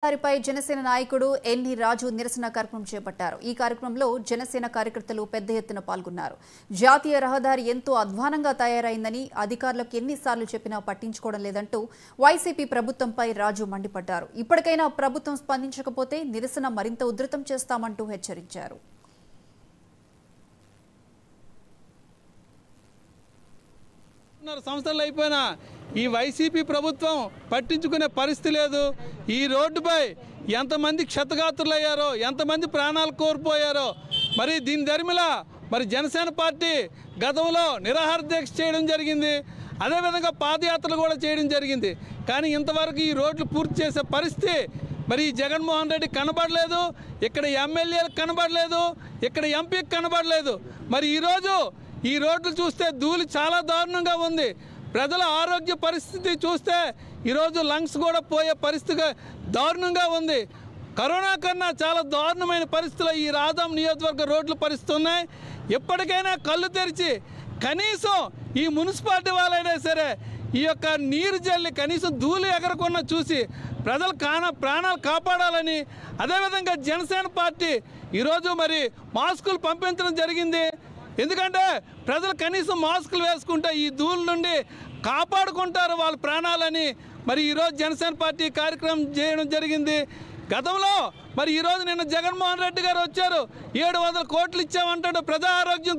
వారిపై జనసేన నాయకుడు ఎన్ని రాజు నిరసన కార్యక్రమం చేపట్టారు. ఈ కార్యక్రమంలో జనసేన కార్యకర్తలు పెద్ద ఎత్తున పాల్గొన్నారు. జాతీయ రహదారి ఎంతో అధ్వానంగా తయారైందని అధికారులకు ఎన్నిసార్లు చెప్పినా పట్టించుకోవడం లేదంటూ వైసీపీ ప్రభుత్వంపై రాజు మండిపడ్డారు. ఇప్పటికైనా ప్రభుత్వం స్పందించకపోతే నిరసన మరింత ఉధృతం చేస్తామంటూ హెచ్చరించారు. సంవత్సరాలు అయిపోయినా ఈ వైసీపీ ప్రభుత్వం పట్టించుకునే పరిస్థితి లేదు. ఈ రోడ్డుపై ఎంతమంది క్షతగాత్రులయ్యారో, ఎంతమంది ప్రాణాలు కోల్పోయారో, మరి దీని దరిమిలా మరి జనసేన పార్టీ గతంలో నిరాహార దీక్ష చేయడం జరిగింది. అదేవిధంగా పాదయాత్రలు కూడా చేయడం జరిగింది. కానీ ఇంతవరకు ఈ రోడ్లు పూర్తి చేసే పరిస్థితి మరి జగన్మోహన్ రెడ్డి కనబడలేదు, ఇక్కడ ఎమ్మెల్యేలకు కనబడలేదు, ఇక్కడ ఎంపీకి కనబడలేదు. మరి ఈరోజు ఈ రోడ్లు చూస్తే ధూళి చాలా దారుణంగా ఉంది. ప్రజల ఆరోగ్య పరిస్థితి చూస్తే ఈరోజు లంగ్స్ కూడా పోయే పరిస్థితి దారుణంగా ఉంది. కరోనా కన్నా చాలా దారుణమైన పరిస్థితులు ఈ రాజాం నియోజకవర్గ రోడ్లు పరిస్థితి ఉన్నాయి. ఎప్పటికైనా కళ్ళు తెరిచి కనీసం ఈ మున్సిపాలిటీ వాళ్ళైనా సరే ఈ యొక్క నీరు జల్లి కనీసం ధూళి ఎగరకుండా చూసి ప్రజల ప్రాణాలు కాపాడాలని, అదేవిధంగా జనసేన పార్టీ ఈరోజు మరి మాస్కులు పంపించడం జరిగింది. ఎందుకంటే ప్రజలు కనీసం మాస్కులు వేసుకుంటే ఈ ధూళి నుండి కాపాడుకుంటారు వాళ్ళ ప్రాణాలని మరి ఈరోజు జనసేన పార్టీ కార్యక్రమం చేయడం జరిగింది. గతంలో మరి ఈరోజు నిన్న జగన్మోహన్ రెడ్డి గారు వచ్చారు, 700 కోట్లు ఇచ్చామంటాడు ప్రజా ఆరోగ్యం